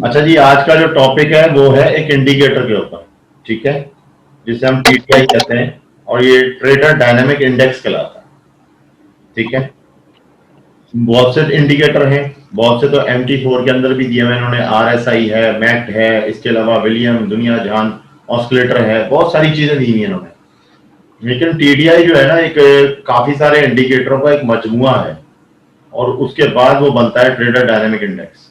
अच्छा जी, आज का जो टॉपिक है वो है एक इंडिकेटर के ऊपर, ठीक है, जिसे हम टीटीआई कहते हैं और ये ट्रेडर डायनामिक इंडेक्स कहलाता है। ठीक है, बहुत से इंडिकेटर हैं, बहुत से तो MT4 के अंदर भी दिए हुए इन्होंने, RSI है, मैक्ट है, इसके अलावा विलियम दुनिया जहान ऑस्किलेटर है, बहुत सारी चीजें दी हुई इन्होंने। लेकिन टीडीआई जो है ना, एक काफी सारे इंडिकेटरों का एक मजमुआ है और उसके बाद वो बनता है ट्रेडर डायनामिक इंडेक्स।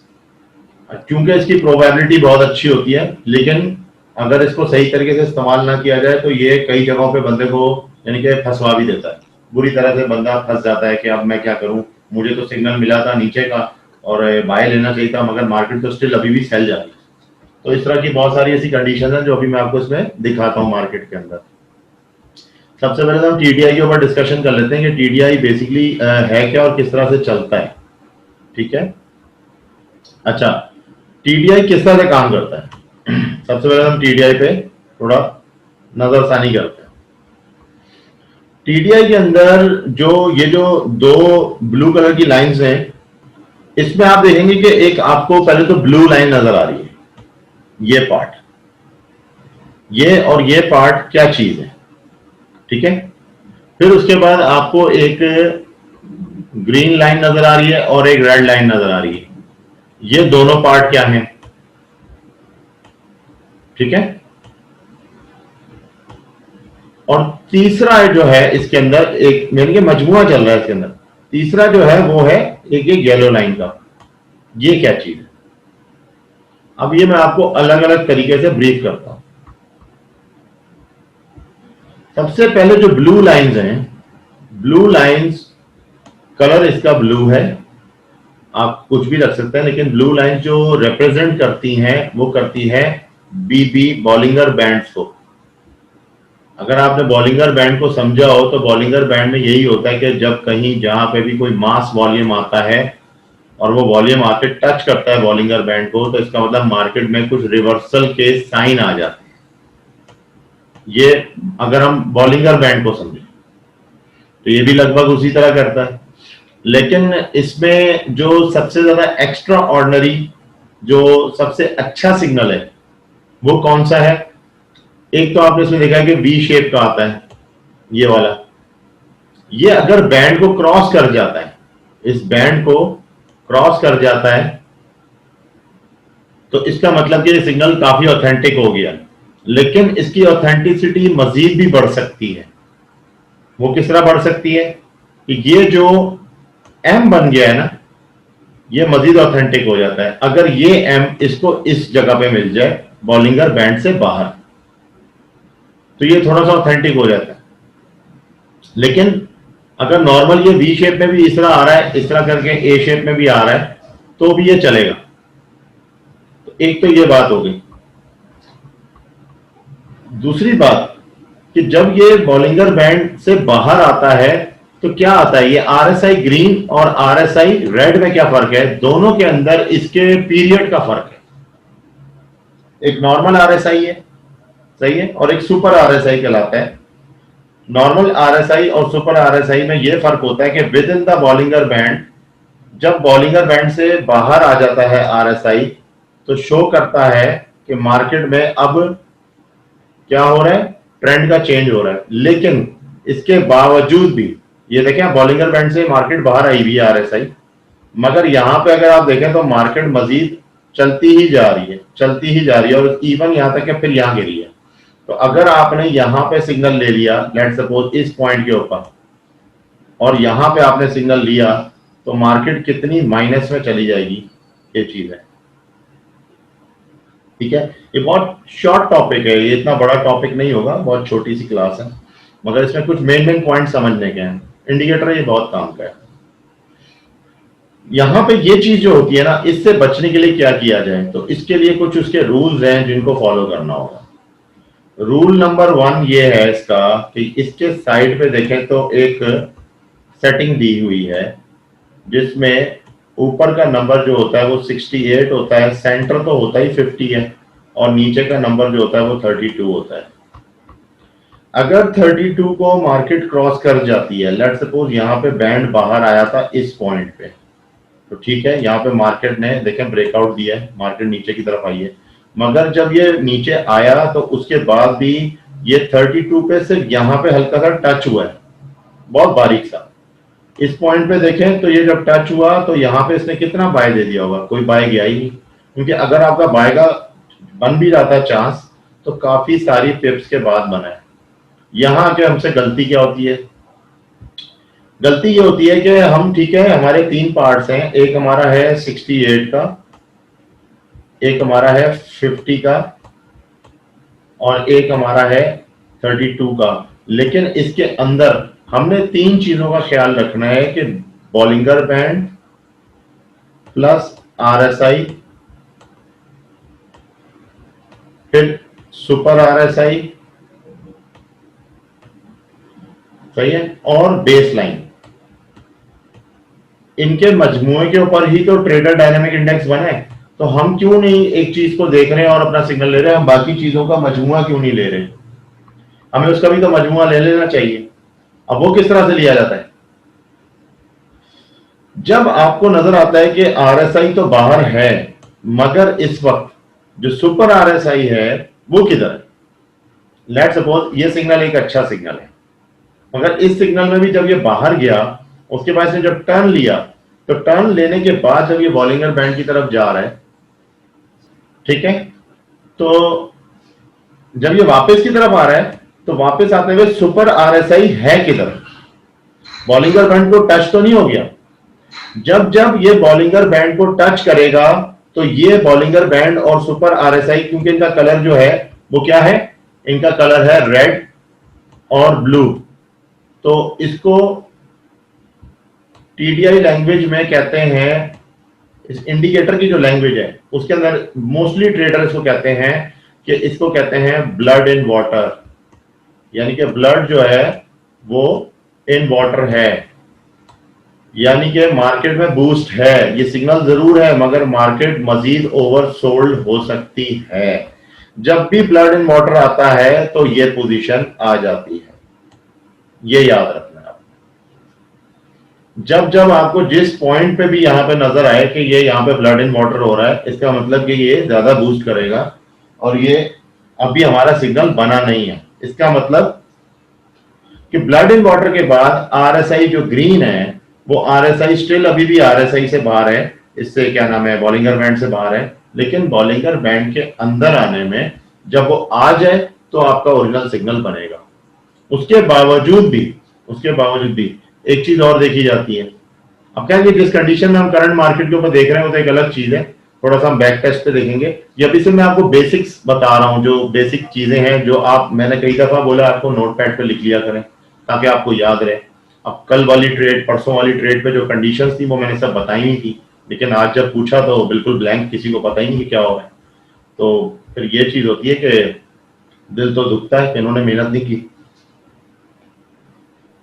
क्योंकि इसकी प्रोबेबिलिटी बहुत अच्छी होती है, लेकिन अगर इसको सही तरीके से इस्तेमाल ना किया जाए तो ये कई जगहों पे बंदे को यानी कि फंसवा भी देता है। बुरी तरह से बंदा फंस जाता है कि अब मैं क्या करूं, मुझे तो सिग्नल मिला था नीचे का और बाय लेना चाहिए था, मगर मार्केट तो स्टिल अभी भी सेल जा रही है। तो इस तरह की बहुत सारी ऐसी कंडीशन है जो अभी मैं आपको इसमें दिखाता हूँ मार्केट के अंदर। सबसे पहले तो हम टीडीआई के ऊपर डिस्कशन कर लेते हैं कि टीडीआई बेसिकली है क्या और किस तरह से चलता है। ठीक है, अच्छा, टीडीआई किस तरह से काम करता है? सबसे पहले हम टीडीआई पे थोड़ा नजरसानी करते हैं। टीडीआई के अंदर जो दो ब्लू कलर की लाइंस हैं, इसमें आप देखेंगे कि एक आपको पहले तो ब्लू लाइन नजर आ रही है, ये पार्ट, ये और ये पार्ट क्या चीज है, ठीक है। फिर उसके बाद आपको एक ग्रीन लाइन नजर आ रही है और एक रेड लाइन नजर आ रही है, ये दोनों पार्ट क्या हैं, ठीक है। और तीसरा जो है इसके अंदर एक यानी कि मजमुआ चल रहा है इसके अंदर, तीसरा जो है वो है एक येलो लाइन का, ये क्या चीज है। अब ये मैं आपको अलग अलग तरीके से ब्रीफ करता हूं। सबसे पहले जो ब्लू लाइंस हैं, ब्लू लाइंस कलर इसका ब्लू है, आप कुछ भी रख सकते हैं, लेकिन ब्लू लाइन जो रिप्रेजेंट करती हैं वो करती है बीबी बॉलिंगर बैंड्स को। अगर आपने बॉलिंगर बैंड को समझा हो तो बॉलिंगर बैंड में यही होता है कि जब कहीं जहां पे भी कोई मास वॉल्यूम आता है और वो वॉल्यूम आके टच करता है बॉलिंगर बैंड को, तो इसका मतलब मार्केट में कुछ रिवर्सल के साइन आ जाते हैं। ये अगर हम बॉलिंगर बैंड को समझें तो ये भी लगभग उसी तरह करता है, लेकिन इसमें जो सबसे ज्यादा एक्स्ट्रा ऑर्डिनरी, जो सबसे अच्छा सिग्नल है वो कौन सा है? एक तो आपने इसमें देखा है कि वी शेप का आता है, ये वाला, ये अगर बैंड को क्रॉस कर जाता है, इस बैंड को क्रॉस कर जाता है, तो इसका मतलब कि ये सिग्नल काफी ऑथेंटिक हो गया। लेकिन इसकी ऑथेंटिसिटी मजीद भी बढ़ सकती है। वो किस तरह बढ़ सकती है कि ये जो एम बन गया है ना, ये मजीद ऑथेंटिक हो जाता है अगर ये एम इसको इस जगह पे मिल जाए बॉलिंगर बैंड से बाहर, तो ये थोड़ा सा ऑथेंटिक हो जाता है। लेकिन अगर नॉर्मल ये वी शेप में भी इस तरह आ रहा है, इस तरह करके ए शेप में भी आ रहा है, तो भी ये चलेगा। तो एक तो ये बात हो गई। दूसरी बात कि जब ये बॉलिंगर बैंड से बाहर आता है तो क्या आता है, ये आरएसआई ग्रीन और आरएसआई रेड में क्या फर्क है? दोनों के अंदर इसके पीरियड का फर्क है। एक नॉर्मल आरएसआई है, सही है, और एक सुपर आरएसआई कहलाता है। नॉर्मल आरएसआई और सुपर आरएसआई में यह फर्क होता है कि with in the Bollinger band, जब बॉलिंगर बैंड से बाहर आ जाता है आरएसआई, तो शो करता है कि मार्केट में अब क्या हो रहा है, ट्रेंड का चेंज हो रहा है। लेकिन इसके बावजूद भी ये देखें, बॉलिंगर बैंड से मार्केट बाहर आई हुई है आरएसआई, मगर यहां पे अगर आप देखें तो मार्केट मजीद चलती ही जा रही है, चलती ही जा रही है, और इवन यहां तक कि फिर यहां गिरी है। तो अगर आपने यहां पे सिग्नल ले लिया, लेट सपोज इस पॉइंट के ऊपर, और यहां पे आपने सिग्नल लिया, तो मार्केट कितनी माइनस में चली जाएगी, ये चीज है। ठीक है, ये बहुत शॉर्ट टॉपिक है, ये इतना बड़ा टॉपिक नहीं होगा, बहुत छोटी सी क्लास है, मगर इसमें कुछ मेन मेन पॉइंट समझने के हैं। इंडिकेटर ये बहुत काम का है। यहां पे ये चीज जो होती है ना, इससे बचने के लिए क्या किया जाए, तो इसके लिए कुछ उसके रूल्स हैं जिनको फॉलो करना होगा। रूल नंबर 1 ये है इसका कि इसके साइड पे देखें तो एक सेटिंग दी हुई है, जिसमें ऊपर का नंबर जो होता है वो 68 होता है, सेंटर तो होता ही 50 है, और नीचे का नंबर जो होता है वो 32 होता है। अगर 32 को मार्केट क्रॉस कर जाती है, लेट सपोज यहां पे बैंड बाहर आया था इस पॉइंट पे, तो ठीक है, यहाँ पे मार्केट ने देखें ब्रेकआउट दिया है, मार्केट नीचे की तरफ आई है, मगर जब ये नीचे आया तो उसके बाद भी ये 32 पे सिर्फ यहाँ पे हल्का सा टच हुआ है, बहुत बारीक सा। इस पॉइंट पे देखें तो ये जब टच हुआ तो यहाँ पे इसने कितना बाय दे दिया होगा, कोई बाय गया ही नहीं, क्योंकि अगर आपका बाय का बन भी जाता है चांस तो काफी सारी पिप्स के बाद बना है। यहाँ आके हमसे गलती क्या होती है, गलती ये होती है कि हम, ठीक है, हमारे तीन पार्ट्स हैं, एक हमारा है 68 का, एक हमारा है 50 का और एक हमारा है 32 का। लेकिन इसके अंदर हमने तीन चीजों का ख्याल रखना है कि बॉलिंगर बैंड प्लस आरएसआई, फिर सुपर आरएसआई, सही है, और बेस लाइन। इनके मजमूए के ऊपर ही तो ट्रेडर डायनामिक इंडेक्स बना है। तो हम क्यों नहीं एक चीज को देख रहे हैं और अपना सिग्नल ले रहे हैं, हम बाकी चीजों का मजमूआ क्यों नहीं ले रहे? हमें उसका भी तो मजमूआ ले लेना चाहिए। अब वो किस तरह से लिया जाता है? जब आपको नजर आता है कि आरएसआई तो बाहर है, मगर इस वक्त जो सुपर आरएसआई है वो किधर है? लेट्स सपोज ये सिग्नल एक अच्छा सिग्नल है, मगर इस सिग्नल में भी जब ये बाहर गया, उसके बाद से जब टर्न लिया, तो टर्न लेने के बाद जब ये बॉलिंगर बैंड की तरफ जा रहा है, ठीक है, तो जब ये वापस की तरफ आ रहा है तो वापस आते हुए सुपर आरएसआई है किधर? बॉलिंगर बैंड को टच तो नहीं हो गया। जब जब ये बॉलिंगर बैंड को टच करेगा तो ये बॉलिंगर बैंड और सुपर आरएसआई, क्योंकि इनका कलर जो है वो क्या है, इनका कलर है रेड और ब्लू, तो इसको टीडीआई लैंग्वेज में कहते हैं, इस इंडिकेटर की जो लैंग्वेज है उसके अंदर मोस्टली ट्रेडर इसको कहते हैं कि इसको कहते हैं ब्लड इन वाटर, यानी कि ब्लड जो है वो इन वाटर है, यानी कि मार्केट में बूस्ट है। ये सिग्नल जरूर है मगर मार्केट मजीद ओवरसोल्ड हो सकती है। जब भी ब्लड इन वाटर आता है तो ये पोजीशन आ जाती है, ये याद रखना है। जब जब आपको जिस पॉइंट पे भी यहां पे नजर आए कि ये यहां पे ब्लड इन वाटर हो रहा है, इसका मतलब कि ये ज्यादा बूस्ट करेगा और ये अभी हमारा सिग्नल बना नहीं है। इसका मतलब कि ब्लड इन वाटर के बाद आरएसआई जो ग्रीन है वो आरएसआई स्टिल अभी भी आरएसआई से बाहर है, इससे क्या नाम है, बॉलिंगर बैंड से बाहर है, लेकिन बॉलिंगर बैंड के अंदर आने में जब वो आ जाए तो आपका ओरिजिनल सिग्नल बनेगा। उसके बावजूद भी एक चीज और देखी जाती है। अब क्या है, जिस कंडीशन में हम करंट मार्केट के ऊपर देख रहे हैं वो तो एक अलग चीज है, थोड़ा सा हम बैक टेस्ट पे देखेंगे। ये अभी से मैं आपको बेसिक्स बता रहा हूं, जो बेसिक चीजें हैं जो आप, मैंने कई दफा बोला आपको नोटपैड पे लिख लिया करें ताकि आपको याद रहे। अब कल वाली ट्रेड, परसों वाली ट्रेड पे जो कंडीशंस थी वो मैंने सब बताई ही थी, लेकिन आज जब पूछा तो बिल्कुल ब्लैंक, किसी को पता ही नहीं कि क्या हो रहा है। तो फिर ये चीज होती है कि दिल तो दुखता है कि इन्होंने मेहनत नहीं की।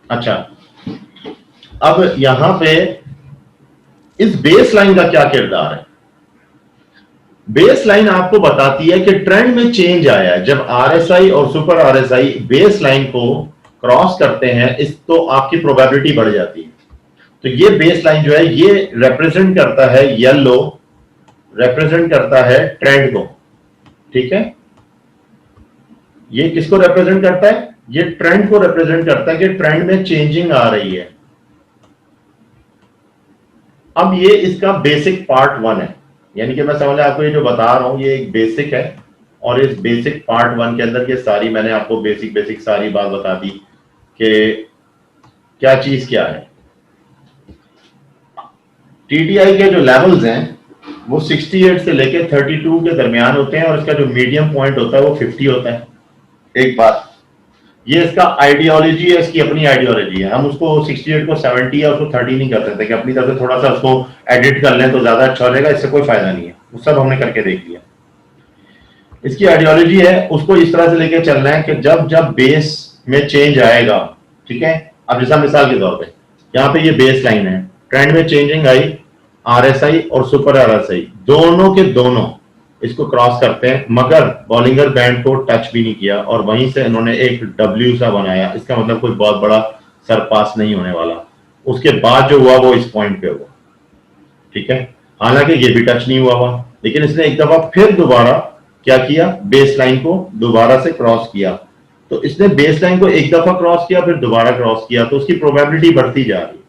अच्छा, अब यहां पे इस बेस लाइन का क्या किरदार है? बेस लाइन आपको बताती है कि ट्रेंड में चेंज आया है। जब आरएसआई और सुपर आरएसआई बेस लाइन को क्रॉस करते हैं, इस तो आपकी प्रोबेबिलिटी बढ़ जाती है। तो ये बेस लाइन जो है ये रिप्रेजेंट करता है, येलो रिप्रेजेंट करता है ट्रेंड को, ठीक है। ये किसको रिप्रेजेंट करता है? ये ट्रेंड को रिप्रेजेंट करता है कि ट्रेंड में चेंजिंग आ रही है। अब ये इसका बेसिक पार्ट 1 है, यानी कि मैं समझ आपको ये जो बता रहा हूं ये एक बेसिक है, और इस बेसिक पार्ट 1 के अंदर ये सारी मैंने आपको बेसिक सारी बात बता दी कि क्या चीज क्या है। टीडीआई के जो लेवल्स हैं वो 68 से लेके 32 के दरमियान होते हैं, और इसका जो मीडियम पॉइंट होता है वो 50 होता है। एक बात, ये इसका आइडियोलॉजी है, इसकी अपनी आइडियोलॉजी है। हम उसको 68 को 70 या उसको 30 नहीं कर सकते कि अपनी तरफ से थोड़ा सा उसको एडिट कर लें तो ज्यादा अच्छा हो जाएगा, इससे कोई फायदा नहीं है। वो सब हमने करके देख लिया। इसकी आइडियोलॉजी है, उसको इस तरह से लेके चलना है कि जब जब बेस में चेंज आएगा, ठीक है। अब जैसा मिसाल के तौर पे यहाँ पे ये बेस लाइन है, ट्रेंड में चेंजिंग आई, आरएसआई और सुपर आरएसआई दोनों के दोनों इसको क्रॉस करते हैं, मगर बॉलिंगर बैंड को टच भी नहीं किया, और वहीं से इन्होंने एक डब्ल्यू सा बनाया। इसका मतलब कोई बहुत बड़ा सरपास नहीं होने वाला। उसके बाद जो हुआ वो इस पॉइंट पे हुआ, ठीक है, हालांकि ये भी टच नहीं हुआ, लेकिन इसने एक दफा फिर दोबारा क्या किया, बेस लाइन को दोबारा से क्रॉस किया। तो इसने बेस लाइन को एक दफा क्रॉस किया, फिर दोबारा क्रॉस किया, तो उसकी प्रोबेबिलिटी बढ़ती जा रही।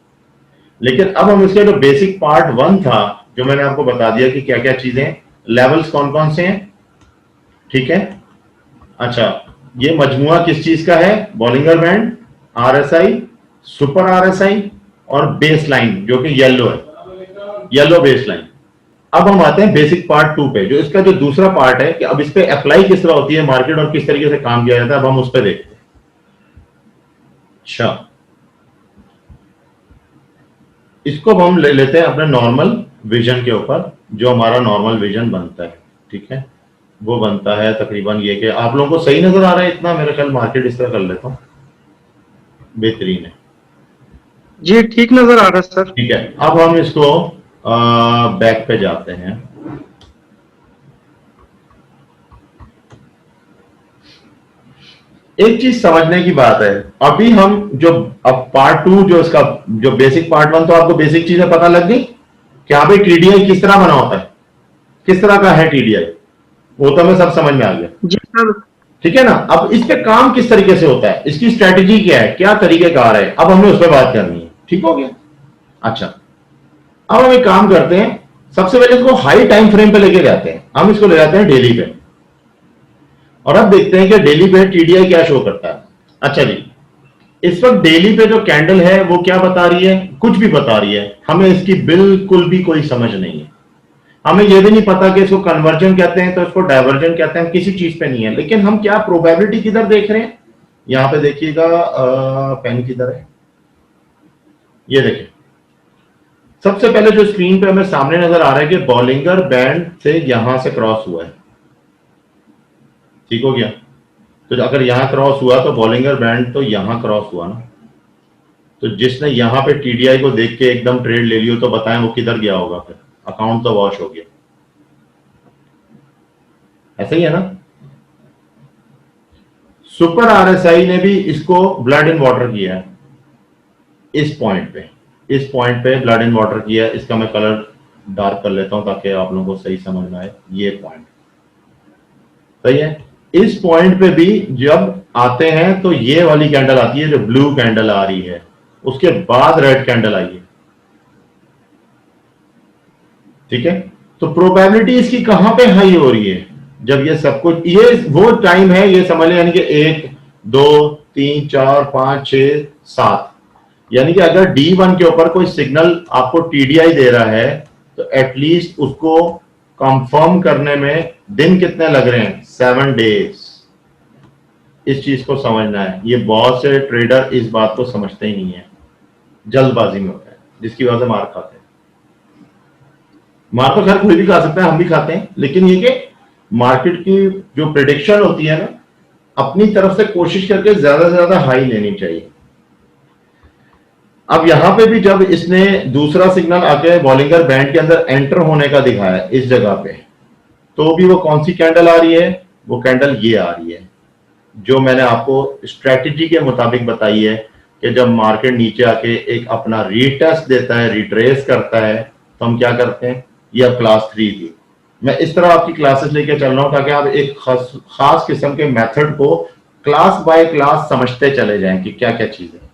लेकिन अब हम इसके जो बेसिक पार्ट 1 था, जो मैंने आपको बता दिया कि क्या क्या चीजें, लेवल्स कौन कौन से हैं, ठीक है। अच्छा, ये मजमुआ किस चीज का है, Bollinger band, RSI, super RSI और बेस लाइन जो कि येलो है, येलो बेस लाइन। अब हम आते हैं बेसिक पार्ट 2 पे, जो इसका जो दूसरा पार्ट है कि अब इस पे अप्लाई किस तरह होती है मार्केट और किस तरीके से काम किया जाता है, अब हम उस पर देखते हैं। अच्छा, इसको हम ले लेते हैं अपने नॉर्मल विजन के ऊपर, जो हमारा नॉर्मल विजन बनता है, ठीक है। वो बनता है तकरीबन ये कि आप लोगों को सही नजर आ रहा है इतना, मेरा ख्याल मार्केट इस तरह कर लेता हूं, बेहतरीन है जी, ठीक नजर आ रहा है सर। ठीक है। अब हम इसको बैक पे जाते हैं। एक चीज समझने की बात है, अभी हम जो अब पार्ट 2 जो इसका जो बेसिक पार्ट 1, तो आपको बेसिक चीजें पता लग गई कि हाँ भाई टीडीआई किस तरह बना होता है, किस तरह का है टीडीआई, वो तो हमें सब समझ में आ गया, जी सर। ठीक है ना। अब इस पे काम किस तरीके से होता है, इसकी स्ट्रेटेजी क्या है, क्या तरीकेकार है, अब हमने उस पर बात करनी है, ठीक हो गया। अच्छा, अब हम एक काम करते हैं, सबसे पहले इसको हाई टाइम फ्रेम पे लेके जाते हैं, हम इसको ले जाते हैं डेली पे, और अब देखते हैं कि डेली पे टीडीआई क्या शो करता है। अच्छा जी, इस वक्त डेली पे जो कैंडल है वो क्या बता रही है, कुछ भी बता रही है, हमें इसकी बिल्कुल भी कोई समझ नहीं है। हमें यह भी नहीं पता कि इसको कन्वर्जन कहते हैं तो इसको डायवर्जन कहते हैं, किसी चीज पे नहीं है। लेकिन हम क्या प्रोबेबिलिटी किधर देख रहे हैं, यहां पे देखिएगा, पेन किधर है, ये देखिए। सबसे पहले जो स्क्रीन पे हमें सामने नजर आ रहा है कि बॉलिंगर बैंड से यहां से क्रॉस हुआ है, ठीक हो गया। तो अगर यहां क्रॉस हुआ तो बॉलिंगर बैंड तो यहां क्रॉस हुआ ना, तो जिसने यहां पे टीडीआई को देख के एकदम ट्रेड ले लियो तो बताएं वो किधर गया होगा, फिर अकाउंट तो वॉश हो गया, ऐसा ही है ना। सुपर आरएसआई ने भी इसको ब्लड इन वाटर किया है, इस पॉइंट पे, इस पॉइंट पे ब्लड इन वाटर किया है। इसका मैं कलर डार्क कर लेता हूं ताकि आप लोगों को सही समझ में आए, ये पॉइंट सही है। इस पॉइंट पे भी जब आते हैं तो ये वाली कैंडल आती है, जो ब्लू कैंडल आ रही है, उसके बाद रेड कैंडल आई है, ठीक है। तो प्रोबेबिलिटी इसकी कहां पे हाई हो रही है, जब ये सब कुछ, ये वो टाइम है, ये समझ लें, यानी कि 1 2 3 4 5 6 7, यानी कि अगर D1 के ऊपर कोई सिग्नल आपको टीडीआई दे रहा है तो एटलीस्ट उसको कंफर्म करने में दिन कितने लग रहे हैं, 7 डेज। इस चीज को समझना है, ये बहुत से ट्रेडर इस बात को समझते ही नहीं है, जल्दबाजी में होता है, जिसकी वजह से मार खाते हैं। मार तो खैर कोई भी खा सकता है, हम भी खाते हैं, लेकिन ये कि मार्केट की जो प्रिडिक्शन होती है ना, अपनी तरफ से कोशिश करके ज्यादा से ज्यादा हाई लेनी चाहिए। अब यहां पे भी जब इसने दूसरा सिग्नल आके बॉलिंगर बैंड के अंदर एंटर होने का दिखाया इस जगह पे, तो भी वो कौन सी कैंडल आ रही है, वो कैंडल ये आ रही है, जो मैंने आपको स्ट्रेटेजी के मुताबिक बताई है कि जब मार्केट नीचे आके एक अपना रीटेस्ट देता है, रिट्रेस करता है, तो हम क्या करते हैं। ये अब क्लास 3 थी, मैं इस तरह आपकी क्लासेस लेके चल रहा हूं ताकि आप एक खास किस्म के मेथड को क्लास बाय क्लास समझते चले जाएं कि क्या क्या चीज है,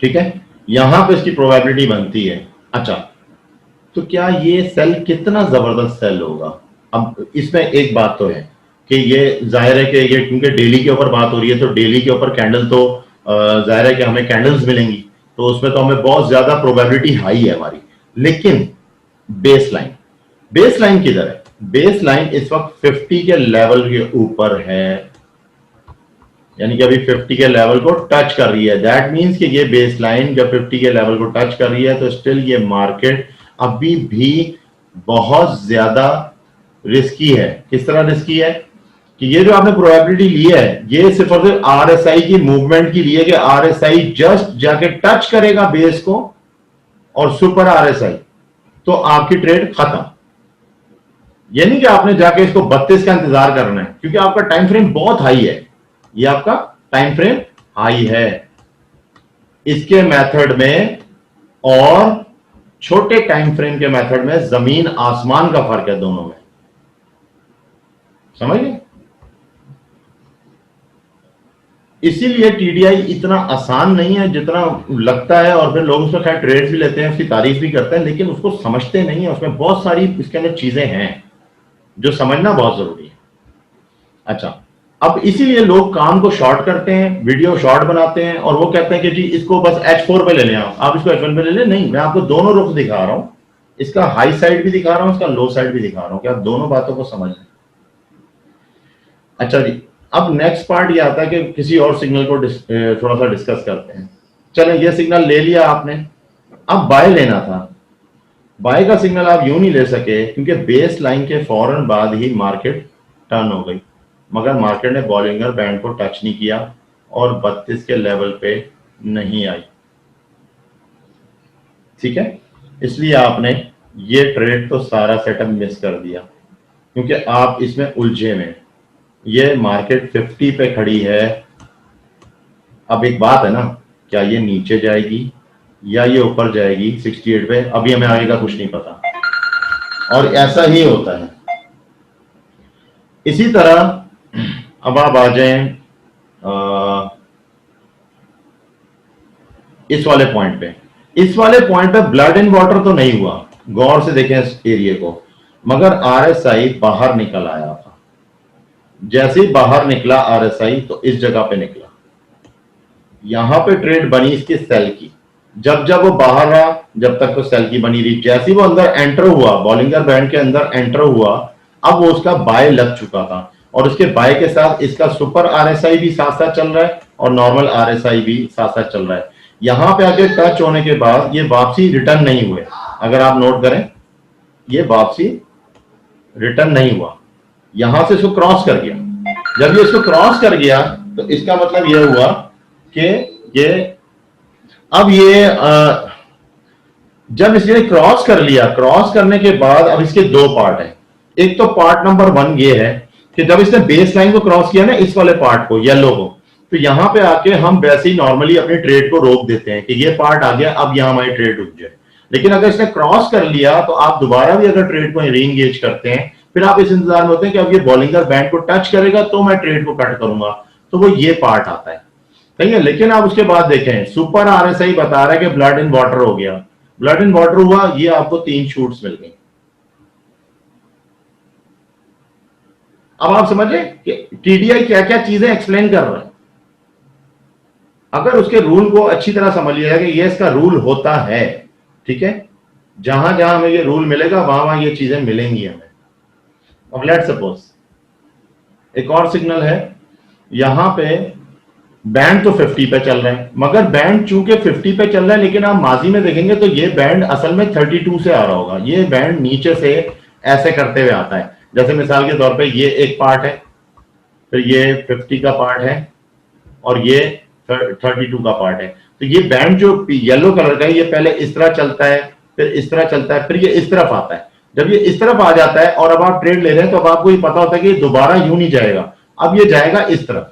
ठीक है। यहां पे इसकी प्रोबेबिलिटी बनती है। अच्छा, तो क्या ये सेल कितना जबरदस्त सेल होगा। अब इसमें एक बात तो है कि ये जाहिर है कि ये क्योंकि डेली के ऊपर बात हो रही है, तो डेली के ऊपर कैंडल तो जाहिर है कि हमें कैंडल्स मिलेंगी, तो उसमें तो हमें बहुत ज्यादा प्रोबेबिलिटी हाई है हमारी। लेकिन बेस लाइन किधर है, बेस लाइन इस वक्त 50 के लेवल के ऊपर है, यानी कि अभी 50 के लेवल को टच कर रही है। दैट मींस कि ये बेस लाइन जब 50 के लेवल को टच कर रही है तो स्टिल ये मार्केट अभी भी बहुत ज्यादा रिस्की है। किस तरह रिस्की है कि ये जो आपने प्रोबेबिलिटी ली है, ये सिर्फ और सिर्फ आरएसआई की मूवमेंट की ली है कि आरएसआई जस्ट जाके टच करेगा बेस को और सुपर आरएसआई, तो आपकी ट्रेड खत्म। ये नहीं कि आपने जाके इसको 32 का इंतजार करना है, क्योंकि आपका टाइम फ्रेम बहुत हाई है, ये आपका टाइम फ्रेम हाई है। इसके मेथड में और छोटे टाइम फ्रेम के मेथड में जमीन आसमान का फर्क है दोनों में, समझ गए? इसीलिए टीडीआई इतना आसान नहीं है जितना लगता है, और फिर लोग उसमें खैर ट्रेड्स भी लेते हैं, उसकी तारीफ भी करते हैं, लेकिन उसको समझते नहीं है। उसमें बहुत सारी इसके अंदर चीजें हैं जो समझना बहुत जरूरी है। अच्छा, अब इसीलिए लोग काम को शॉर्ट करते हैं, वीडियो शॉर्ट बनाते हैं, और वो कहते हैं कि जी इसको बस H4 पे ले लें, आप इसको H1 पे ले लें। नहीं, मैं आपको दोनों रुख दिखा रहा हूं, इसका हाई साइड भी दिखा रहा हूं, इसका लो साइड भी दिखा रहा हूं कि आप दोनों बातों को समझ लें। अच्छा जी, अब नेक्स्ट पार्ट ये आता है कि किसी और सिग्नल को थोड़ा सा डिस्कस करते हैं। चलें, ये सिग्नल ले लिया आपने, अब बाय लेना था। बाय का सिग्नल आप यूं नहीं ले सके क्योंकि बेस लाइन के फौरन बाद ही मार्केट टर्न हो गई, मगर मार्केट ने बॉलिंगर बैंड को टच नहीं किया और 32 के लेवल पे नहीं आई। ठीक है, इसलिए आपने ये ट्रेड तो सारा सेटअप मिस कर दिया क्योंकि आप इसमें उलझे में। ये मार्केट 50 पे खड़ी है। अब एक बात है ना, क्या ये नीचे जाएगी या ये ऊपर जाएगी 68 पे, अभी हमें आगे का कुछ नहीं पता, और ऐसा ही होता है। इसी तरह अब आप आ जाएं इस वाले पॉइंट पे। इस वाले पॉइंट पे ब्लड इन वाटर तो नहीं हुआ, गौर से देखें इस एरिया को, मगर आरएसआई बाहर निकल आया था। जैसे ही बाहर निकला आरएसआई तो इस जगह पे निकला, यहां पे ट्रेड बनी इसकी सेल की। जब जब वो बाहर रहा, जब तक तो सेल की बनी रही। जैसे ही वो अंदर एंटर हुआ, बॉलिंगर बैंड के अंदर एंटर हुआ, अब वो उसका बाय लग चुका था, और उसके बाय के साथ इसका सुपर आरएसआई भी साथ साथ चल रहा है और नॉर्मल आरएसआई भी साथ साथ चल रहा है। यहां पे आके टच होने के बाद ये वापसी रिटर्न नहीं हुए। अगर आप नोट करें, ये वापसी रिटर्न नहीं हुआ, यहां से इसको क्रॉस कर गया। जब ये इसको क्रॉस कर गया तो इसका मतलब यह हुआ कि ये अब ये जब इसने क्रॉस कर लिया, क्रॉस करने के बाद अब इसके दो पार्ट हैं। एक तो पार्ट नंबर 1 ये है कि जब इसने बेस लाइन को क्रॉस किया ना, इस वाले पार्ट को, येलो को, तो यहां पे आके हम वैसे ही नॉर्मली अपनी ट्रेड को रोक देते हैं कि ये पार्ट आ गया, अब यहां हमारी ट्रेड रुक जाए। लेकिन अगर इसने क्रॉस कर लिया तो आप दोबारा भी अगर ट्रेड को रीएंगेज करते हैं, फिर आप इस इंतजार में होते हैं कि अब ये बॉलिंगर बैंड को टच करेगा तो मैं ट्रेड को कट करूंगा, तो वो ये पार्ट आता है। ठीक है, लेकिन आप उसके बाद देखें, सुपर आरएसआई बता रहा है कि ब्लड इन वाटर हो गया। ब्लड इन वाटर हुआ, ये आपको 3 शूट्स मिल गई। अब आप समझे कि टीडीआई क्या क्या चीजें एक्सप्लेन कर रहा है। अगर उसके रूल को अच्छी तरह समझ लिया कि ये इसका रूल होता है, ठीक है, जहां जहां हमें ये रूल मिलेगा वहां वहां ये चीजें मिलेंगी हमें। अब लेट्स सपोज एक और सिग्नल है, यहां पे बैंड तो 50 पे चल रहे हैं, मगर बैंड चूंकि 50 पे चल रहा है, लेकिन आप माजी में देखेंगे तो ये बैंड असल में 32 से आ रहा होगा। ये बैंड नीचे से ऐसे करते हुए आता है, जैसे मिसाल के तौर पे ये एक पार्ट है, फिर ये 50 का पार्ट है, और ये 32 का पार्ट है। तो ये बैंड जो येलो कलर का है, ये पहले इस तरह चलता है, फिर इस तरह चलता है, फिर ये इस तरफ आता है। जब ये इस तरफ आ जाता है और अब आप ट्रेड ले रहे हैं, तो अब आपको ये पता होता है कि दोबारा यूं नहीं जाएगा, अब ये जाएगा इस तरफ।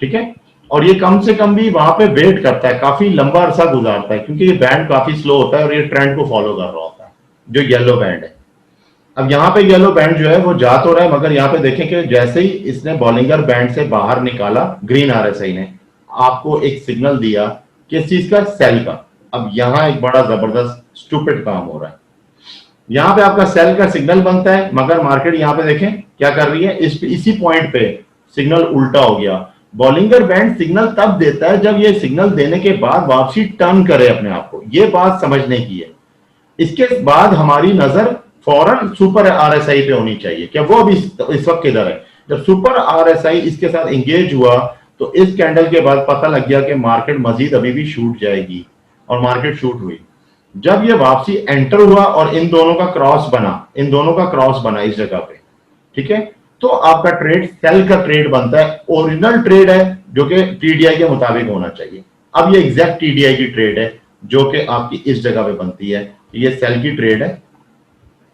ठीक है, और ये कम से कम भी वहां पे वेट करता है, काफी लंबा अरसा गुजारता है, क्योंकि ये बैंड काफी स्लो होता है और ये ट्रेंड को फॉलो कर रहा होता है, जो येलो बैंड है। अब यहाँ पे येलो बैंड जो है वो जा तो रहा है, मगर यहाँ पे देखें कि जैसे ही इसने बॉलिंगर बैंड से बाहर निकाला, ग्रीन आरएसआई ने आपको एक सिग्नल दिया किस चीज का, सेल का। अब यहाँ एक बड़ा जबरदस्त स्टूपिड काम हो रहा है। यहाँ पे आपका सेल का सिग्नल बनता है, मगर मार्केट यहाँ पे देखें क्या कर रही है, इसी पॉइंट पे सिग्नल उल्टा हो गया। बॉलिंगर बैंड सिग्नल तब देता है जब ये सिग्नल देने के बाद वापसी टर्न करे अपने आप को। ये बात समझने की है। इसके बाद हमारी नजर फौरन सुपर आरएसआई पे होनी चाहिए, क्या वो अभी इस वक्त किधर है। जब सुपर आरएसआई इसके साथ एंगेज हुआ तो इस कैंडल के बाद पता लग गया कि मार्केट मजीद अभी भी शूट जाएगी, और मार्केट शूट हुई। जब ये वापसी एंटर हुआ और इन दोनों का क्रॉस बना, इस जगह पे, ठीक है, तो आपका ट्रेड सेल का ट्रेड बनता है। ओरिजिनल ट्रेड है जो कि टीडीआई के मुताबिक होना चाहिए। अब ये एग्जैक्ट टीडीआई की ट्रेड है जो कि आपकी इस जगह पे बनती है। ये सेल की ट्रेड है,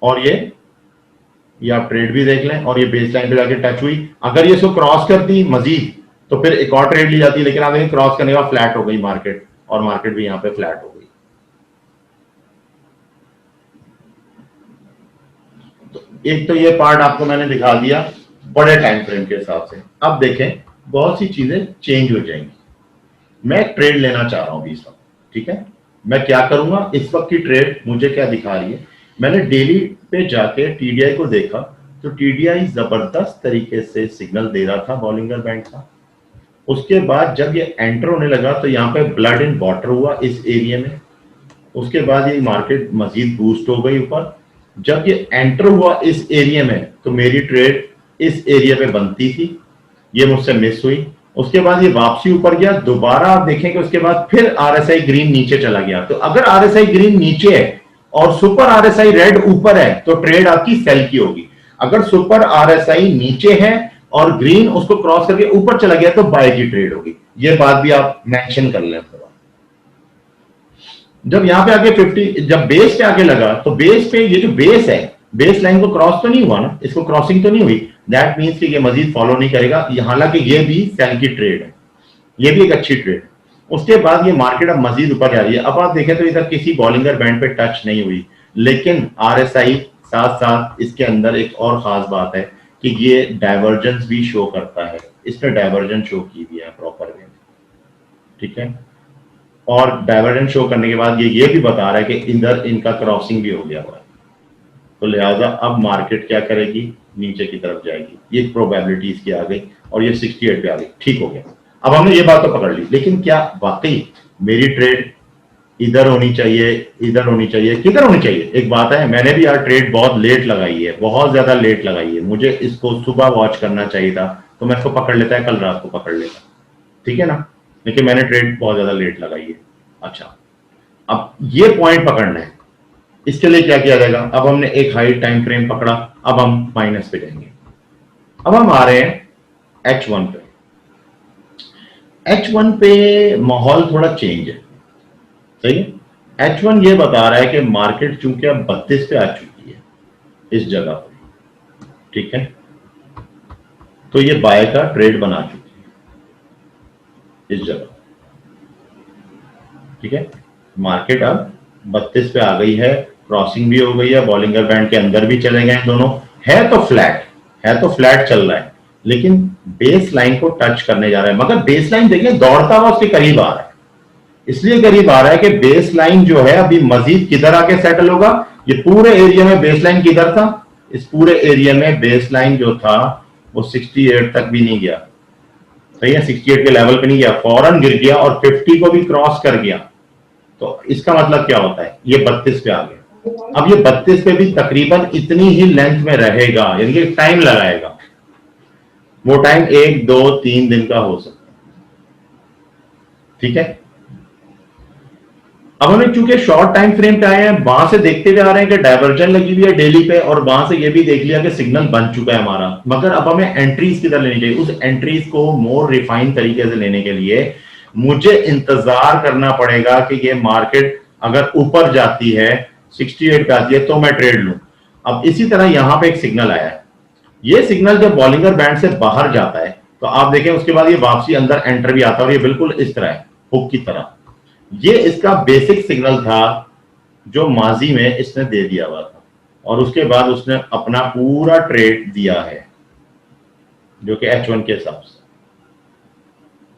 और ये आप ट्रेड भी देख लें, और ये बेस लाइन पे जाके टच हुई। अगर ये इसको क्रॉस करती मजीद तो फिर एक और ट्रेड ली जाती, लेकिन आप क्रॉस करने के बाद फ्लैट हो गई मार्केट, और मार्केट भी यहाँ पे फ्लैट हो गई। एक तो ये पार्ट आपको मैंने दिखा दिया बड़े टाइम फ्रेम के हिसाब से। अब देखें बहुत सी चीजें चेंज हो जाएंगी। मैं एक ट्रेड लेना चाह रहा हूं इस वक्त, ठीक है। मैं क्या करूंगा, इस वक्त की ट्रेड मुझे क्या दिखा रही है, मैंने डेली पे जाके टीडीआई को देखा तो टीडीआई जबरदस्त तरीके से सिग्नल दे रहा था बॉलिंगर बैंड का। उसके बाद जब ये एंटर होने लगा तो यहाँ पे ब्लड इन वाटर हुआ इस एरिया में। उसके बाद ये मार्केट मजीद बूस्ट हो गई ऊपर। जब ये एंटर हुआ इस एरिया में तो मेरी ट्रेड इस एरिया पे बनती थी, ये मुझसे मिस हुई। उसके बाद ये वापसी ऊपर गया, दोबारा आप देखेंगे उसके बाद फिर आरएसआई ग्रीन नीचे चला गया। तो अगर आरएसआई ग्रीन नीचे है और सुपर आरएसआई रेड ऊपर है तो ट्रेड आपकी सेल की होगी। अगर सुपर आरएसआई नीचे है और ग्रीन उसको क्रॉस करके ऊपर चला गया तो बाय की ट्रेड होगी। ये बात भी आप मेंशन कर लें। जब यहां पे आके 50, जब बेस पे आके लगा तो बेस पे ये जो बेस है, बेस लाइन को क्रॉस तो नहीं हुआ ना, इसको क्रॉसिंग तो नहीं हुई। दैट मीन्स कि ये मजीद फॉलो नहीं करेगा, हालांकि ये भी सेल की ट्रेड है, ये भी एक अच्छी ट्रेड। उसके बाद ये मार्केट अब मजीद ऊपर जा रही है। अब आप देखें तो इधर किसी बॉलिंगर बैंड पे टच नहीं हुई, लेकिन आरएसआई साथ साथ इसके अंदर एक और खास बात है कि ये डाइवर्जेंस भी शो करता है। इसने डाइवर्जेंस शो की भी है प्रॉपर वे, ठीक है। और डाइवर्जेंस शो करने के बाद ये भी बता रहा है कि इधर इनका क्रॉसिंग भी हो गया हुआ है, तो लिहाजा अब मार्केट क्या करेगी, नीचे की तरफ जाएगी। ये प्रोबेबिलिटी इसकी आ गई और ये 68 पे आ गई, ठीक हो गया। अब हमने ये बात तो पकड़ ली, लेकिन क्या वाकई मेरी ट्रेड इधर होनी चाहिए, इधर होनी चाहिए, किधर होनी चाहिए? एक बात है, मैंने भी यार ट्रेड बहुत लेट लगाई है, बहुत ज्यादा लेट लगाई है। मुझे इसको सुबह वॉच करना चाहिए था तो मैं इसको पकड़ लेता है, कल रात को पकड़ लेता, ठीक है ना। लेकिन मैंने ट्रेड बहुत ज्यादा लेट लगाई है। अच्छा, अब ये पॉइंट पकड़ना है, इसके लिए क्या किया जाएगा? अब हमने एक हाई टाइम फ्रेम पकड़ा, अब हम माइनस पे जाएंगे। अब हम आ रहे हैं H1 पे। H1 पे माहौल थोड़ा चेंज है, सही है। H1 ये बता रहा है कि मार्केट चूंकि अब 32 पे आ चुकी है इस जगह पर, ठीक है, तो ये बाय का ट्रेड बना चुकी है इस जगह, ठीक है। मार्केट अब 32 पे आ गई है, क्रॉसिंग भी हो गई है, बॉलिंगर बैंड के अंदर भी चले गए दोनों। है तो फ्लैट, है तो फ्लैट चल रहा है, लेकिन बेस लाइन को टच करने जा रहा है। मगर बेस लाइन देखिए दौड़ता हुआ उसके करीब आ रहा है, इसलिए करीब आ रहा है कि बेस लाइन जो है अभी मजीद किधर आके सेटल होगा। ये पूरे एरिया में बेस लाइन किधर था, इस पूरे एरिया में बेस लाइन जो था वो 68 तक भी नहीं गया, सही है। 68 के लेवल पे नहीं गया, फौरन गिर गया और 50 को भी क्रॉस कर गया। तो इसका मतलब क्या होता है, ये 32 पे आ गया। अब ये 32 पे भी तकरीबन इतनी ही लेंथ में रहेगा, यानी कि टाइम लगाएगा। वो टाइम 1, 2, 3 दिन का हो सकता है, ठीक है। अब हमें चूंकि शॉर्ट टाइम फ्रेम पे आए हैं, वहां से देखते हुए आ रहे हैं कि डाइवर्जन लगी हुई है डेली पे, और वहां से ये भी देख लिया कि सिग्नल बन चुका है हमारा। मगर अब हमें एंट्रीज किधर लेनी चाहिए? उस एंट्रीज को मोर रिफाइन तरीके से लेने के लिए मुझे इंतजार करना पड़ेगा कि ये मार्केट अगर ऊपर जाती है 68 पे आती है तो मैं ट्रेड लूं। अब इसी तरह यहां पे एक सिग्नल आया है, ये सिग्नल जब बॉलिंगर बैंड से बाहर जाता है तो आप देखें उसके बाद ये वापसी अंदर एंटर भी आता है, और ये बिल्कुल इस तरह है, हुक की तरह। ये इसका बेसिक सिग्नल था जो माजी में इसने दे दिया हुआ था, और उसके बाद उसने अपना पूरा ट्रेड दिया है जो कि H1 के हिसाब से,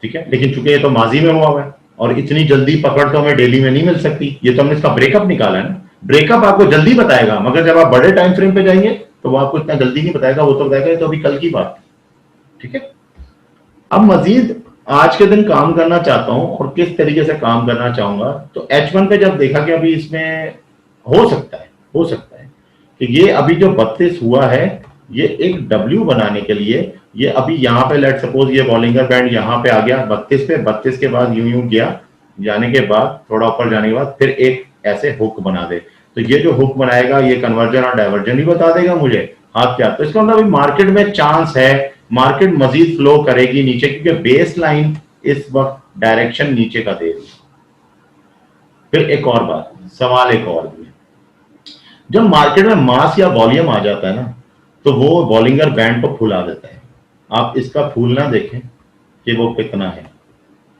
ठीक है। लेकिन चूंकि ये तो माजी में हुआ है और इतनी जल्दी पकड़ तो हमें डेली में नहीं मिल सकती। ये तो हमने इसका ब्रेकअप निकाला है ना, ब्रेकअप आपको जल्दी बताएगा, मगर जब आप बड़े टाइम फ्रेम पे जाएंगे तो वो आपको इतना जल्दी नहीं बताएगा, वो तो बताएगा तो अभी कल की बात, ठीक है। अब मजीद आज के दिन काम करना चाहता हूं और किस तरीके से काम करना चाहूंगा, तो H1 पे जब देखा कि अभी इसमें हो सकता है कि ये अभी जो 32 हुआ है, ये एक W बनाने के लिए ये अभी यहाँ पे लेट सपोज ये बॉलिंगर बैंड यहाँ पे आ गया 32 पे, 32 के बाद यूं गया, जाने के बाद थोड़ा ऊपर जाने के बाद फिर एक ऐसे हुक बना दे। तो ये जो हुक बनाएगा ये कन्वर्जन और डाइवर्जन भी बता देगा मुझे, हाँ क्या। तो इसका मतलब अभी मार्केट में चांस है मार्केट मजीद फ्लो करेगी नीचे, क्योंकि बेस लाइन इस वक्त डायरेक्शन नीचे का दे रही है। फिर एक और बात, सवाल एक और भी है, जब मार्केट में मास या वॉल्यूम आ जाता है ना तो वो बॉलिंगर बैंड को फुला देता है। आप इसका फूलना देखें कि वो कितना है,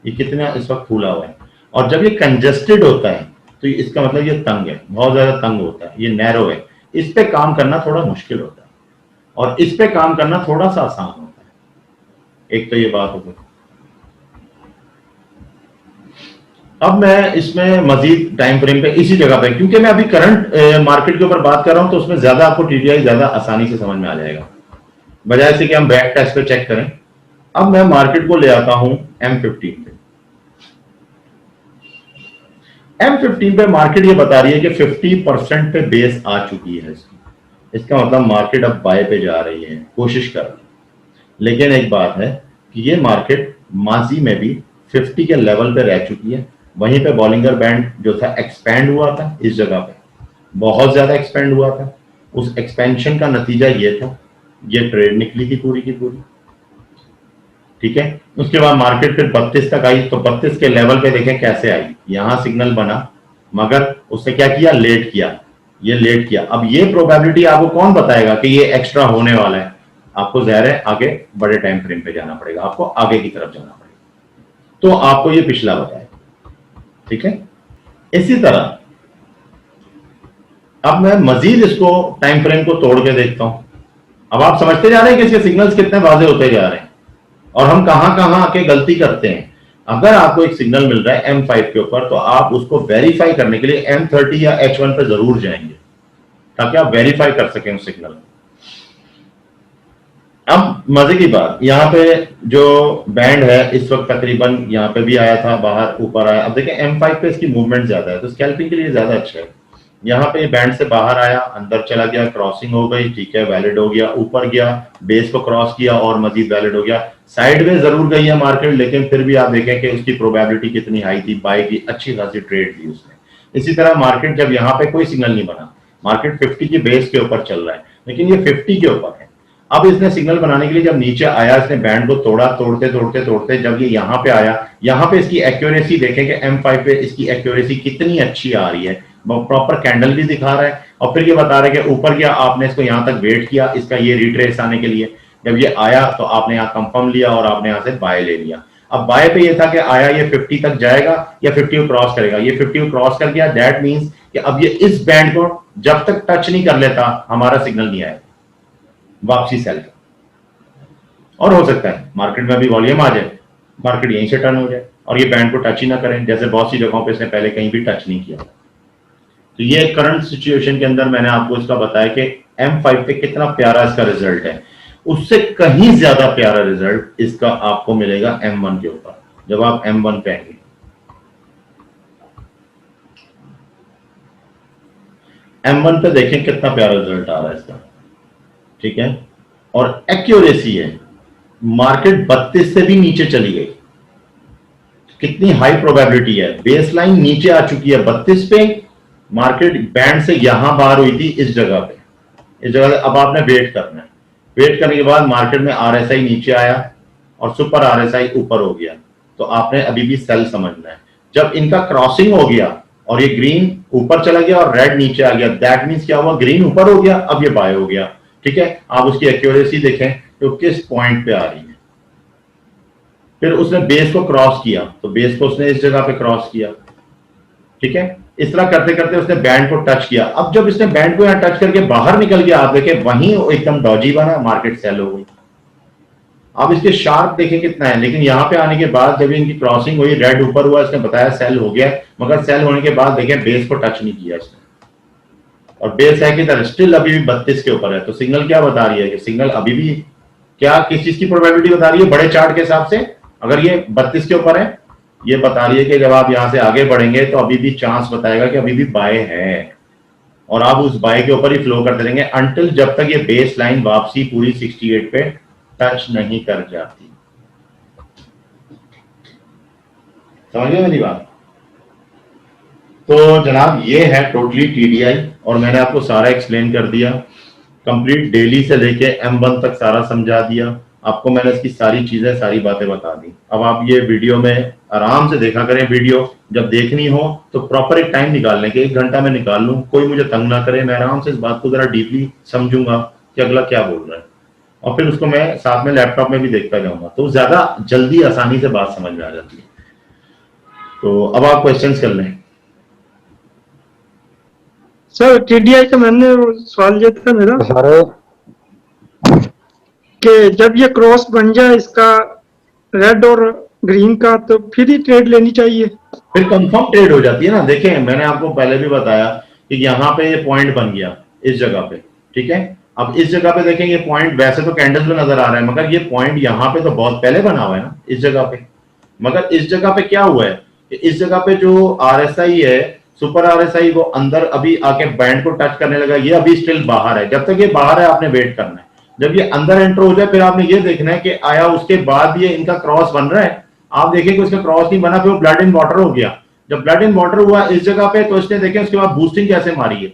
ये कितना इस वक्त फूला हुआ है। और जब ये कंजेस्टेड होता है तो इसका मतलब ये तंग है, बहुत ज्यादा तंग होता है, ये नैरो है। इस पे काम करना थोड़ा मुश्किल होता है और इस पे काम करना थोड़ा सा आसान होता है। एक तो ये बात हो गई। अब मैं इसमें मजीद टाइम फ्रेम पे इसी जगह पे, क्योंकि मैं अभी करंट मार्केट के ऊपर बात कर रहा हूं तो उसमें ज्यादा आपको टीडीआई ज्यादा आसानी से समझ में आ जाएगा, बजाय से कि हम बैक टेस्ट पे चेक करें। अब मैं मार्केट को ले आता हूं M15 पे। M15 पे मार्केट ये बता रही है कि 50% पे बेस आ चुकी है इसकी। इसका मतलब मार्केट अब बाय पे जा रही है, कोशिश कर रही है। लेकिन एक बात है कि ये मार्केट माजी में भी 50 के लेवल पे रह चुकी है। वहीं पे बॉलिंगर बैंड जो था एक्सपैंड हुआ था, इस जगह पे बहुत ज्यादा एक्सपैंड हुआ था। उस एक्सपेंशन का नतीजा ये था, ये ट्रेड निकली थी पूरी की पूरी, ठीक है। उसके बाद मार्केट फिर 32 तक आई, तो 32 के लेवल पे देखें कैसे आई, यहां सिग्नल बना, मगर उसने क्या किया, लेट किया, ये लेट किया। अब ये प्रोबेबिलिटी आपको कौन बताएगा कि ये एक्स्ट्रा होने वाला है? आपको ज़ाहिर है आगे बड़े टाइम फ्रेम पे जाना पड़ेगा, आपको आगे की तरफ जाना पड़ेगा, तो आपको ये पिछला बताएगा, ठीक है। इसी तरह अब मैं मजीद इसको टाइम फ्रेम को तोड़ के देखता हूं। अब आप समझते जा रहे हैं कि इसके सिग्नल्स कितने वाजे होते जा रहे हैं और हम कहां कहां आके गलती करते हैं। अगर आपको एक सिग्नल मिल रहा है M5 के ऊपर, तो आप उसको वेरीफाई करने के लिए M30 या H1 पे जरूर जाएंगे ताकि आप वेरीफाई कर सकें उस सिग्नल को। अब मजे की बात, यहाँ पे जो बैंड है इस वक्त तकरीबन यहाँ पे भी आया था, बाहर ऊपर आया। अब देखें M5 पे इसकी मूवमेंट ज्यादा है तो स्कैल्पिंग के लिए ज्यादा अच्छा है। यहाँ पे बैंड से बाहर आया, अंदर चला गया, क्रॉसिंग हो गई, ठीक है, वैलिड हो गया, ऊपर गया, बेस को क्रॉस किया और मजीद वैलिड हो गया। साइडवेज जरूर गई है मार्केट, लेकिन फिर भी आप देखें कि उसकी प्रोबेबिलिटी कितनी हाई थी, बाय की अच्छी खासी ट्रेड थी उसने। इसी तरह मार्केट जब यहाँ पे कोई सिग्नल नहीं बना, मार्केट 50 की बेस के ऊपर चल रहा है, लेकिन ये 50 के ऊपर है। अब इसने सिग्नल बनाने के लिए जब नीचे आया, इसने बैंड को तोड़ा, तोड़ते तोड़ते तोड़ते जब ये यहाँ पे आया, यहाँ पे इसकी एक्यूरेसी देखें कि M5 पे इसकी एक्यूरेसी कितनी अच्छी आ रही है, प्रॉपर कैंडल भी दिखा रहा है और फिर ये बता रहा है कि ऊपर गया, आपने इसको यहाँ तक वेट किया इसका ये रिट्रेस आने के लिए। जब ये आया तो आपने यहाँ कंफर्म लिया और आपने यहाँ से बाय ले लिया। अब बाय पे ये था कि आया ये 50 तक जाएगा या 50 को क्रॉस करेगा, ये 50 को क्रॉस कर गया, दैट मींस कि अब ये इस बैंड को जब तक टच नहीं कर लेता हमारा सिग्नल नहीं आएगा वापसी सेल का। और हो सकता है मार्केट में भी वॉल्यूम आ जाए, मार्केट यहीं से टर्न हो जाए और ये बैंड को टच ही ना करें, जैसे बहुत सी जगहों पे इसने पहले कहीं भी टच नहीं किया। तो ये करंट सिचुएशन के अंदर मैंने आपको इसका बताया कि M5 पे कितना प्यारा इसका रिजल्ट है। उससे कहीं ज्यादा प्यारा रिजल्ट इसका आपको मिलेगा M1 के ऊपर, जब आप M1 पे आएंगे। M1 पे देखें कितना प्यारा रिजल्ट आ रहा है इसका, ठीक है। और एक्यूरेसी है, मार्केट 32 से भी नीचे चली गई, कितनी हाई प्रोबेबिलिटी है। बेस लाइन नीचे आ चुकी है 32 पे, मार्केट बैंड से यहां बाहर हुई थी इस जगह पे, इस जगह। अब आपने वेट करना है, वेट करने के बाद मार्केट में RSI नीचे आया और सुपर RSI ऊपर हो गया, तो आपने अभी भी सेल समझना है। जब इनका क्रॉसिंग हो गया और ये ग्रीन ऊपर चला गया और रेड नीचे आ गया, दैट मींस क्या हुआ, ग्रीन ऊपर हो गया, अब ये बाय हो गया, ठीक है। आप उसकी एक्यूरेसी देखें तो किस पॉइंट पे आ रही है। फिर उसने बेस को क्रॉस किया, तो बेस को उसने इस जगह पे क्रॉस किया, ठीक है। इस तरह करते करते उसने बैंड को टच किया। अब जब इसने बैंड को यहां टच करके बाहर निकल गया, आप देखें वहीं एकदम डॉजी बना, मार्केट सेल हो गई। अब इसके शार्प देखें कितना है, लेकिन यहां पे आने के बाद जब इनकी क्रॉसिंग हुई, रेड ऊपर हुआ, इसने बताया सेल हो गया, मगर सेल होने के बाद देखें बेस को टच नहीं किया इसने, और बेस है कि स्टिल अभी भी 32 के ऊपर है। तो सिग्नल क्या बता रही है कि सिग्नल अभी भी क्या, किस चीज की प्रोबेबिलिटी बता रही है बड़े चार्ट के हिसाब से, अगर ये 32 के ऊपर है, ये बता रही है कि जब आप यहां से आगे बढ़ेंगे तो अभी भी चांस बताएगा कि अभी भी बाय है, और आप उस बाय के ऊपर ही फ्लो करते रहेंगे अंटिल जब तक ये बेस लाइन वापसी पूरी 68 पे टच नहीं कर जाती। समझिए मेरी बात। तो जनाब ये है टोटली TDI, और मैंने आपको सारा एक्सप्लेन कर दिया, कंप्लीट डेली से लेके M1 तक सारा समझा दिया आपको। मैंने इसकी सारी चीजें, सारी बातें बता दी। अब आप ये वीडियो में आराम से देखा करें, वीडियो जब देखनी हो तो प्रॉपर एक टाइम निकाल लें कि 1 घंटा में निकाल लूं, कोई मुझे तंग ना करे, मैं आराम से इस बात को जरा डीपली समझूंगा कि अगला क्या बोल रहा है, और फिर उसको मैं साथ में लैपटॉप में भी देखता जाऊंगा, तो ज्यादा जल्दी आसानी से बात समझ में आ जाती है। तो अब आप क्वेश्चंस कर लें। सर टीडीआई का मैंने वो सवाल ये था मेरा सर कि जब ये क्रॉस बन जाए इसका रेड और ग्रीन का तो फिर ही ट्रेड लेनी चाहिए। फिर कंफर्म ट्रेड हो जाती है ना। देखें, मैंने आपको पहले भी बताया कि यहाँ पे ये पॉइंट बन गया इस जगह पे, ठीक है। अब इस जगह पे देखें, ये पॉइंट वैसे तो कैंडल्स में नजर आ रहा है, मगर ये पॉइंट यहाँ पे तो बहुत पहले बना हुआ है ना इस जगह पे। मगर इस जगह पे क्या हुआ है कि इस जगह पे जो आरएसआई है, सुपर आरएसआई, वो अंदर अभी आके बैंड को टच करने लगा। ये अभी स्टिल बाहर है। जब तक ये बाहर है आपने वेट करना है। जब ये अंदर एंटर हो जाए फिर आपने ये देखना है कि आया उसके बाद ये इनका क्रॉस बन रहा है। आप देखेंगे उसका क्रॉस नहीं बना, फिर वो ब्लड इन वाटर हो गया। जब ब्लड इन वाटर हुआ इस जगह पे, तो इसने देखें उसके बाद बूस्टिंग कैसे मारी है।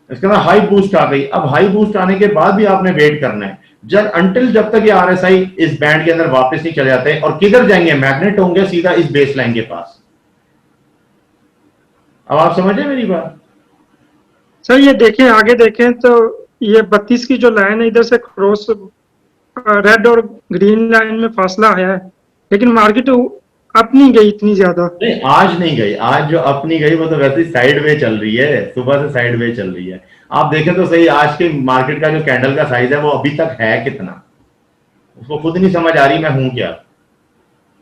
इसके बाद हाई बूस्ट आ गई। अब हाई बूस्ट आने के बाद भी आपने वेट करना है जब तक ये आरएसआई इस बैंड के अंदर वापस नहीं चले जाते। और किधर जाएंगे, मैग्नेट होंगे सीधा इस बेस लाइन के पास। अब आप समझे मेरी बात? सर ये देखें, आगे देखें तो ये 32 की जो लाइन है इधर से क्रॉस रेड और ग्रीन लाइन में फासला आया है, लेकिन मार्केट अप नहीं गई इतनी ज्यादा। नहीं, आज नहीं गई। आज जो अपनी गई वो तो वैसे ही साइड वे चल रही है, सुबह से साइड वे चल रही है। आप देखें तो सही, आज के मार्केट का जो कैंडल का साइज है वो अभी तक है कितना, उसको खुद नहीं समझ आ रही मैं हूं क्या।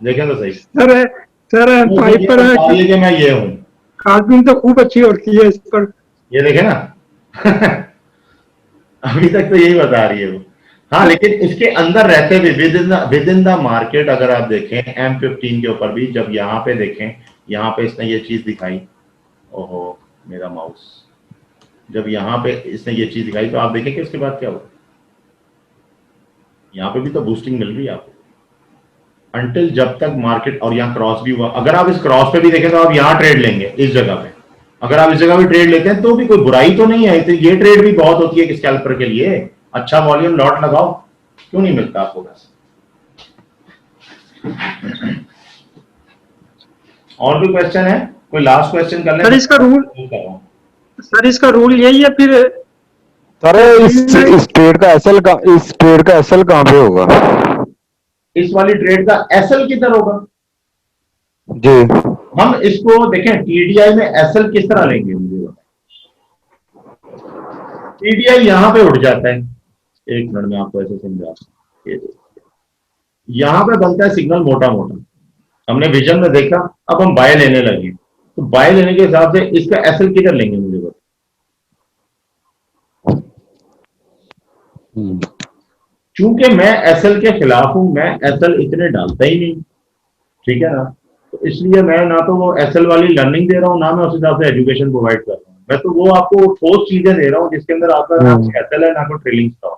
देखें तो सही। सर पाइप पर है कि कि मैं ये हूं। खाद तो खूब अच्छी होती है इस पर। ये देखे ना अभी तक तो यही बता रही है वो। हाँ, लेकिन इसके अंदर रहते हुए विद इन द मार्केट अगर आप देखें M15 के ऊपर भी, जब यहाँ पे देखें, यहाँ पे इसने ये चीज दिखाई, ओहो मेरा माउस, जब यहाँ पे इसने ये चीज दिखाई तो आप देखें कि उसके बाद क्या हुआ। यहाँ पे भी तो बूस्टिंग मिल रही है आपको अंटिल जब तक मार्केट, और यहाँ क्रॉस भी हुआ। अगर आप इस क्रॉस पे भी देखें तो आप यहाँ ट्रेड लेंगे इस जगह पे। अगर आप इस जगह भी ट्रेड लेते हैं तो भी कोई बुराई तो नहीं है। तो ये ट्रेड भी बहुत होती है स्कैल्पर के लिए। अच्छा वॉल्यूम लॉट लगाओ, क्यों नहीं मिलता आपको पैसा। और भी क्वेश्चन है? कोई लास्ट क्वेश्चन कर ले। सर इसका रूल यही है फिर। सर इस ट्रेड का एसएल कहाँ पे होगा? इस वाली ट्रेड का एसएल किधर होगा जी? हम इसको देखें, टीडीआई में एसएल किस तरह लेंगे मुझे बताएं। टीडीआई यहां पे उठ जाता है, एक मिनट में आपको ऐसे समझा। यहां पे बनता है सिग्नल मोटा मोटा, हमने विजन में देखा। अब हम बाय लेने लगे, तो बाय लेने के हिसाब से इसका एसएल किधर लेंगे मुझे बताएं। चूंकि मैं एसएल के खिलाफ हूं, मैं एसएल इतने डालता ही नहीं, ठीक है ना। तो इसलिए मैं ना तो वो एसएल वाली लर्निंग दे रहा हूँ, ना मैं उस हिसाब से एजुकेशन प्रोवाइड कर रहा हूँ। मैं तो वो आपको ठोस चीजें दे रहा हूँ जिसके अंदर आपका ना एसएल है ना कोई ट्रेलिंग स्टॉक।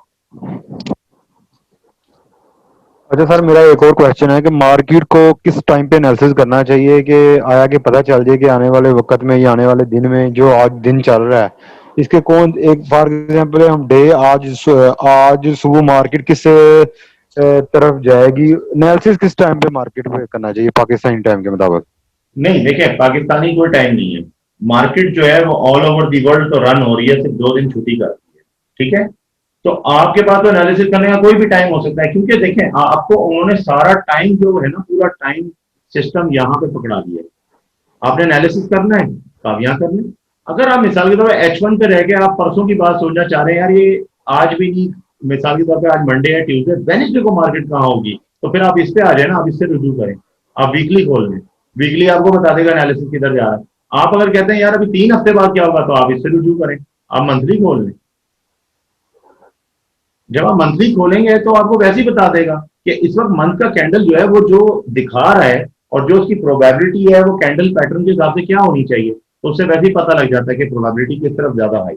अच्छा सर, मेरा एक और क्वेश्चन है कि मार्केट को किस टाइम पे एनालिसिस करना चाहिए कि आया कि पता चल जाए कि आने वाले वक्त में या आने वाले दिन में जो आज दिन चल रहा है इसके कौन एक फॉर एग्जांपल हम डे आज सुबह मार्केट किस तरफ जाएगी, एनालिसिस किस टाइम पे मार्केट पे करना चाहिए पाकिस्तानी टाइम के मुताबिक? नहीं, देखिए पाकिस्तानी कोई टाइम नहीं है। मार्केट जो है वो ऑल ओवर दी वर्ल्ड तो रन हो रही है, सिर्फ 2 दिन छुट्टी करती है, ठीक है। तो आपके पास तो एनालिसिस करने का कोई भी टाइम हो सकता है, क्योंकि देखें आपको उन्होंने सारा टाइम जो है ना, पूरा टाइम सिस्टम यहाँ पे पकड़ा दिया है। आपने एनालिसिस करना है तो आप यहाँ कर लें। अगर आप मिसाल के तौर पर H1 पे रह के आप परसों की बात सोचना चाह रहे हैं, यार ये आज भी नहीं, मिसाल के तौर पर आज मंडे है, ट्यूसडे, वेडनेसडे को मार्केट कहाँ होगी, तो फिर आप इस पे आ जाए ना, आप इससे रिव्यू करें। आप वीकली खोल लें, वीकली आपको बता देगा एनालिसिस किधर जा रहा है। आप अगर कहते हैं यार अभी 3 हफ्ते बाद क्या होगा, तो आप इससे रिव्यू करें। आप मंथली खोल लें। जब आप मंथली खोलेंगे तो आपको वैसे ही बता देगा कि इस वक्त मंथ का कैंडल जो है वो जो दिखा रहा है और जो उसकी प्रोबेबिलिटी है वो कैंडल पैटर्न के हिसाब से क्या होनी चाहिए, तो उससे वैसे ही पता लग जाता है कि प्रोबेबिलिटी किस तरफ ज्यादा हाई।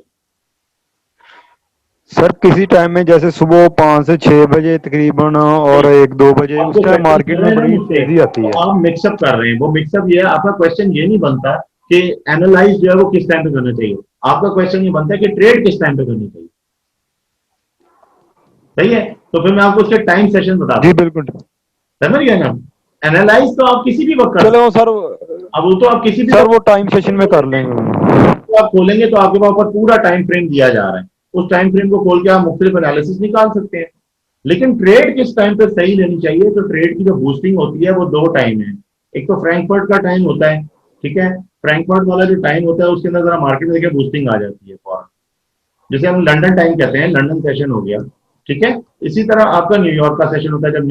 सर किसी टाइम में जैसे सुबह 5 से 6 बजे तकरीबन और 1-2 बजे उस टाइम मार्केट में बड़ी तेजी आती है। आप मिक्सअप कर रहे हैं। वो मिक्सअप ये है, आपका क्वेश्चन ये नहीं बनता कि एनालाइज जो है वो किस टाइम पे करना चाहिए। आपका क्वेश्चन ये बनता है कि ट्रेड किस टाइम पे करनी चाहिए। सही है, तो फिर मैं आपको उसके टाइम सेशन बता दूं। जी बिल्कुल, समझ गए ना। एनालाइज तो आप किसी भी वक्त कर, चलो सर, अब वो तो आप किसी भी सर वो टाइम सेशन में कर लेंगे। तो आप खोलेंगे तो आपके पास ऊपर पूरा टाइम फ्रेम दिया जा रहा है। उस टाइम फ्रेम को खोल के आप मुख्तलिफ एनालिसिस निकाल सकते हैं। लेकिन ट्रेड किस टाइम पे सही लेनी चाहिए, तो ट्रेड की जो बूस्टिंग होती है वो 2 टाइम है। एक तो फ्रैंकफर्ट का टाइम होता है, ठीक है। फ्रैंकफर्ट वाला जो टाइम होता है उसके अंदर जरा मार्केट में देखिए बूस्टिंग आ जाती है फौरन, जिसे हम लंदन टाइम कहते हैं, लंदन सेशन हो गया, ठीक है। इसी तरह आपका न्यूयॉर्क का सेशन होता है, जब